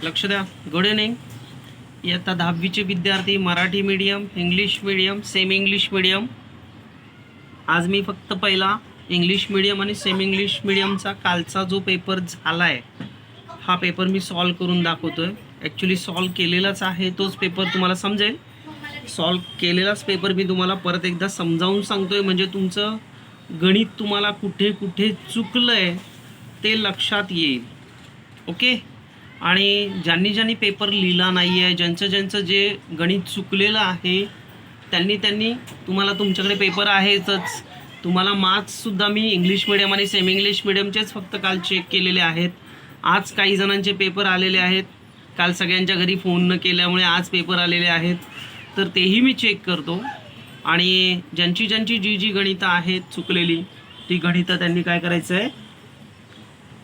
लक्ष द्या. Good evening. इयत्ता 10वीचे विद्यार्थी, Marathi medium, English medium, semi English medium. आज मी फक्त पहिला इंग्लिश मीडियम आणि सेमी इंग्लिश मीडियमचा कालचा जो पेपर झाला आहे हा पेपर मी सॉल्व करून दाखवतो आहे. ॲक्च्युली सॉल्व केलेलाच आहे, तोच पेपर तुम्हाला समजेल. सॉल्व केलेलाच पेपर मी तुम्हाला परत एकदा समजावून सांगतो आहे, म्हणजे तुमचं गणित तुम्हाला कुठे कुठे चुकलं आहे ते लक्षात येईल. ओके. आणि ज्यांनी पेपर लिहिला नाही आहे, ज्यांचं जे गणित चुकलेलं आहे त्यांनी तुम्हाला तुमच्याकडे पेपर आहेतच. तुम्हाला मार्क्ससुद्धा मी इंग्लिश मिडियम आणि सेमी इंग्लिश मिडियमचेच फक्त काल चेक केलेले आहेत. आज काही जणांचे पेपर आलेले आहेत. काल सगळ्यांच्या घरी फोन न केल्यामुळे आज पेपर आलेले आहेत, तर तेही मी चेक करतो. आणि ज्यांची जी गणितं आहेत चुकलेली ती गणितं त्यांनी काय करायचं आहे,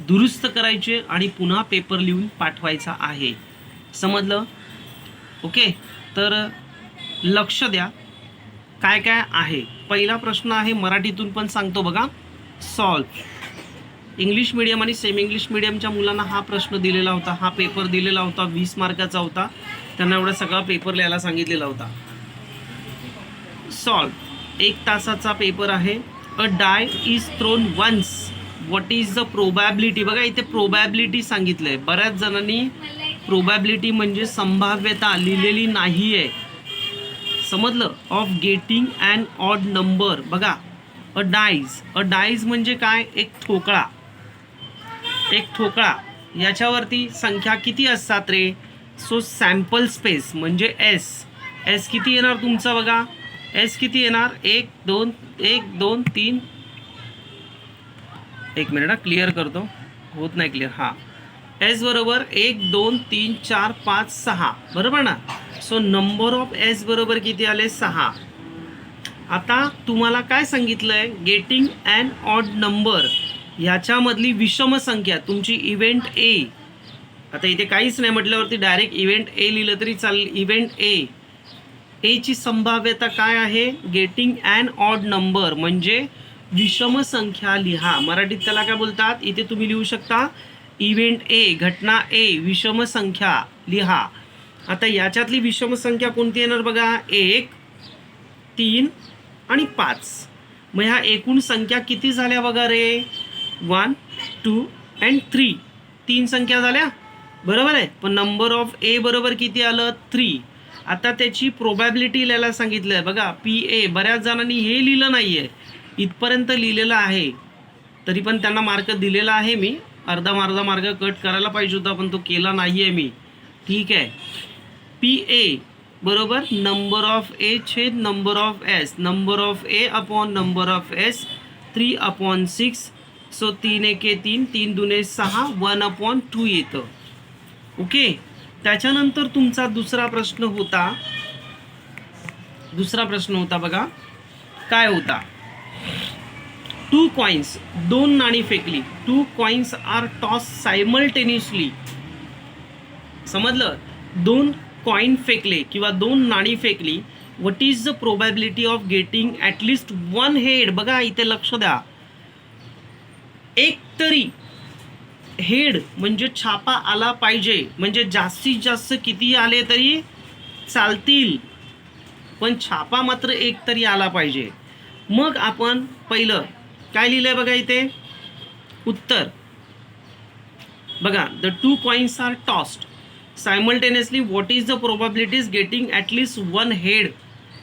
दुरुस्त करायचे आणि पुन्हा पेपर लिहून पाठवायचा आहे. समजलं? ओके. तर लक्ष द्या काय काय आहे. पहिला प्रश्न आहे, मराठीतून पण सांगतो बघा. सॉल्व. इंग्लिश मीडियम आणि सेमी इंग्लिश मीडियमच्या मुलांना हा प्रश्न दिलेला होता, हा पेपर दिलेला होता, 20 मार्काचा होता. त्यांना एवढा सगळा पेपर लिहायला सांगितलेला होता. सॉल्व. 1 तासाचा पेपर आहे. A die is thrown once, what is the probability. बघा इथे प्रोबॅबिलिटी सांगितलंय. बऱ्याच जणांनी प्रोबॅबिलिटी म्हणजे संभाव्यता लिहिलेली नाही आहे. समजलं? Of getting and odd number. बघा अ डाईज म्हणजे काय, एक ठोकळा. एक ठोकळा याच्यावरती संख्या किती असतात रे. सो सॅम्पल स्पेस म्हणजे एस किती येणार तुमचा. बघा एस किती येणार, 1 2 1 2 3. एक मिनिट क्लिअर करतो, होत नाही क्लिअर. हा एस बरोबर 1 2 3 4 5 6 बरोबर ना. सो नंबर ऑफ एस बरोबर किती आले, 6. आता तुम्हाला काय सांगितलंय, गेटिंग अँड ऑड नंबर ह्याच्यामधली विषम संख्या तुमची इव्हेंट ए. आता इथे काहीच नाही म्हटल्यावरती डायरेक्ट इव्हेंट ए लिहिलं तरी चालेल. इव्हेंट ए ची संभाव्यता काय आहे, गेटिंग अँड ऑड नंबर म्हणजे विषम संख्या लिहा. मराठीत त्याला काय बोलतात, इथे तुम्ही लिहू शकता इव्हेंट ए, घटना ए, विषम संख्या लिहा. आता याच्यातली विषम संख्या कोणती येणार बघा, 1 3 आणि 5. मग ह्या एकूण संख्या किती झाल्या बघा रे, 1 2 and 3. 3 संख्या झाल्या बरोबर आहे. पण नंबर ऑफ ए बरोबर किती आलं, 3. आता त्याची प्रोबॅबिलिटी लिहायला सांगितलं आहे. बघा PA. बऱ्याच जणांनी हे लिहिलं नाही आहे, इथपर्यंत लिहिलेलं आहे, तरी पण त्यांना मार्क दिलेला आहे मी. अर्धा मार्क कट करायला पाहिजे होता, पण तो केला नाही आहे मी. ठीक आहे. PA बरोबर नंबर ऑफ ए छेद number of S. Number of A upon number of S 3/6. So 3 1 3, 3 2 6, 1/2 येतं. ओके. त्याच्यानंतर तुमचा दुसरा प्रश्न होता बघा, काय होता, 2 कॉइन्स, 2 नाणी फेकली. 2 कॉइन्स आर टॉस सायमल्टेनियसली. समजलं? 2 कॉइन फेकले किंवा 2 नाणी फेकली. What is the probability of getting at least 1 head. बघा इथे लक्ष द्या, एक तरी हेड म्हणजे छापा आला पाहिजे. म्हणजे जास्तीत जास्त किती आले तरी चालतील, पण छापा मात्र एक तरी आला पाहिजे. मग आपण पहिलं काय लिहिलंय बघा इथे उत्तर. बघा the 2 coins are tossed simultaneously, what is the probabilities getting at least 1 head.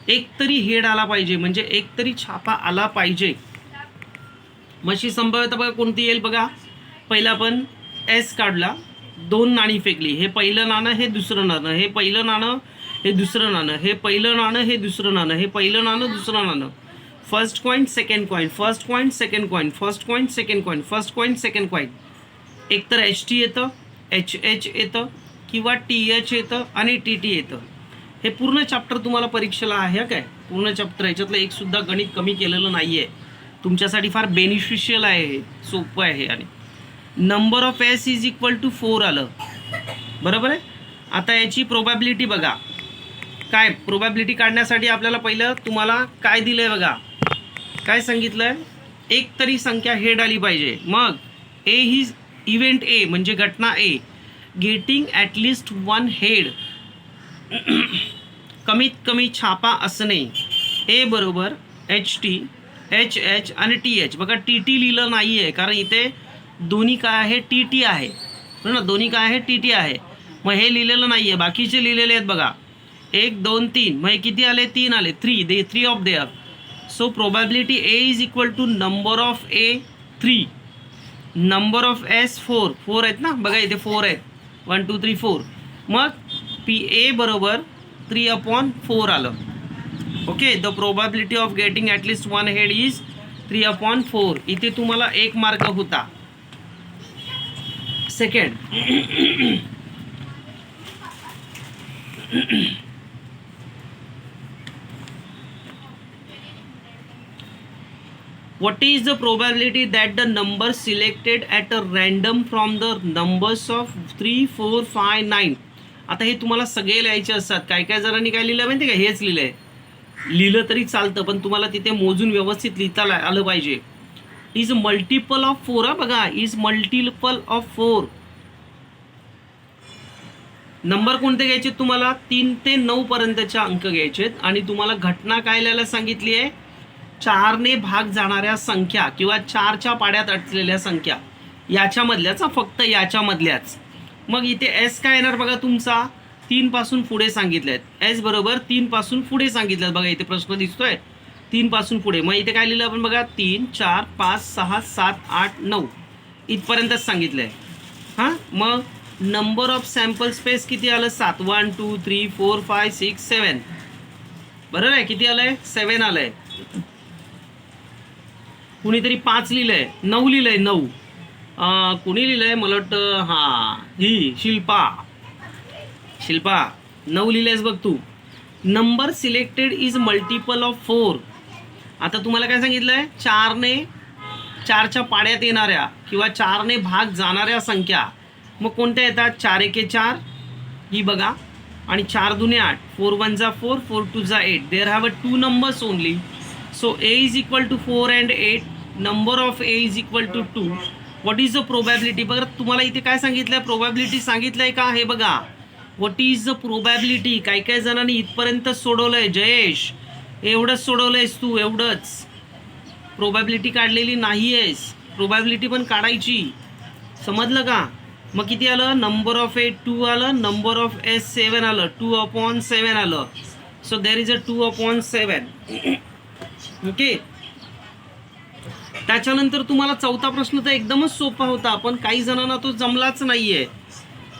एक तरी हेड आला पाहिजे म्हणजे एक तरी छापा आला पाहिजे. मशी संभाव्यता बघा कोणती येईल. बघा पहिला आपण एस काढला, 2 नाणी फेकली. हे पहिलं नाणं, हे दुसरं नाणं, हे पहिलं नाणं, हे दुसरं नाणं, हे पहिलं नाणं, हे दुसरं नाणं, हे पहिलं नाणं, दुसरं नाणं. First coin second coin, first coin second coin, first coin second coin, first coin second coin. एकतर HT येतं, HH येतं किंवा TH येतं आणि TT येतं. हे पूर्ण चॅप्टर तुम्हाला परीक्षेला आहे काय, पूर्ण चॅप्टर. याच्यातलं एक सुद्धा गणित कमी केलेलं नाही आहे. तुमच्यासाठी फार बेनिफिशियल आहे, हे सोपं आहे. आणि number of S is equal to 4 आलं बरोबर आहे. आता याची प्रोबॅबिलिटी बघा. काय प्रोबॅबिलिटी काढण्यासाठी आपल्याला पहिलं तुम्हाला काय दिलं आहे बघा, काय सांगितलं आहे, एक तरी संख्या हेड आली पाहिजे. मग ए ही इव्हेंट ए म्हणजे घटना ए. गेटिंग ॲटलिस्ट वन हेड, कमीत कमी छापा असणे. ए बरोबर HT, HH आणि TH. बघा TT लिहिलं नाही आहे कारण इथे दोन्ही काय आहे, TT आहे बरोबर ना, दोन्ही काय आहे, TT आहे. मग हे लिहिलेलं नाही आहे, बाकीचे लिहिलेले आहेत बघा. 1 2 3, मग हे किती आले, 3 आले. 3 of there. So probability A is equal to number of A 3, number of S 4 आहेत ना, बघा इथे 4 आहेत, 1 2 3 4. मग PA बरोबर 3/4 आलं. Okay, the probability of getting at least one head is 3/4. इथे तुम्हाला 1 मार्क होता. Second, what is the probability that the number selected at a random from the numbers of 3 4 5 9. आता हे तुम्हाला सगळे लिहायचे असतात. काय काय जणांनी काय लिहिलं माहिती का, हेच लिहिलंय. लिहिलं तरी चालतं पण तुम्हाला तिथे मोजून व्यवस्थित लिहिता आलं पाहिजे. Is multiple of 4. बघा, इज मल्टिपल ऑफ 4. नंबर कोणते घ्यायचे तुम्हाला, 3 ते 9 पर्यंतचे अंक घ्यायचेत आणि तुम्हाला घटना काय लिहायला सांगितली आहे, 4ने भाग जाणाऱ्या संख्या किंवा 4च्या पाड्यात अडकलेल्या संख्या याच्यामधल्याच, फक्त याच्यामधल्याच. मग इथे एस काय येणार बघा, तुमचा 3 पासून पुढे सांगितलेत. एस बरोबर 3 पासून पुढे सांगितलेत. बघा इथे प्रश्न दिसतोय 3 पासून पुढे. मग इथे काय लिहिलं आपण बघा, 3 4 5 6 7 8 9 इथपर्यंतच सांगितलंय. हां, मग नंबर ऑफ सॅम्पल स्पेस किती आलं, 7. 1 2 3 4 5 6 7. बरोबर आहे, किती आलंय, 7 आलंय. कुणीतरी 5 लिहिलंय, 9 लिहिलंय, 9. कुणी लिहिलंय, मला वाटतं हां ही शिल्पा 9 लिहिलंयस बघ तू. Number selected is multiple of 4. आता तुम्हाला काय सांगितलंय, 4च्या पाड्यात येणाऱ्या किंवा 4ने भाग जाणाऱ्या संख्या. मग कोणत्या येतात, 4 1 4 ही बघा, आणि 4 2 8, 4 1 4, 4 2 8. There have 2 numbers only. So A is equal to 4 and 8. Number of A is equal to 2. What is the probability. बघा तुम्हाला इथे काय सांगितलंय, प्रोबॅबिलिटी सांगितलंय का, हे बघा. What is the probability. काही काही जणांनी इथपर्यंत सोडवलंय. जयेश, एवढंच सोडवलंयस तू, एवढंच. प्रोबॅबिलिटी काढलेली नाही आहेस, प्रोबॅबिलिटी पण काढायची, समजलं का. मग किती आलं, नंबर ऑफ A 2 आलं, नंबर ऑफ S 7 आलं, 2/7 आलं. So there is a 2/7. Okay, त्याच्यानंतर तुम्हाला चौथा प्रश्न तर एकदमच सोपा होता, पण काही जणांना तो जमलाच नाहीये.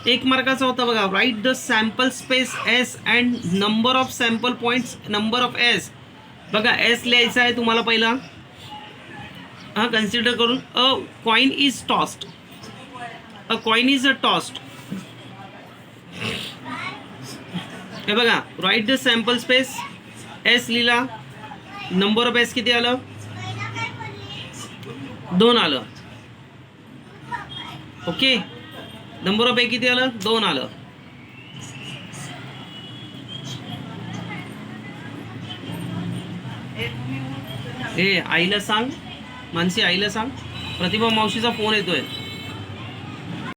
1 मार्काचा होता बघा. Write the sample space S and number of sample points number of S. बघा S लिहायचा आहे तुम्हाला पहिला. हां, कन्सिडर करून अ coin is tossed. A coin is a tossed. हे बघा, write the sample space S लिहिला. नंबर ऑफ S किती आलं, 2 आलं. ओके, नंबर ऑफ A किती आलं, 2 आलं. हे आईला सांग, मानसी आईला सांग, प्रतिभा मावशीचा फोन येतोय.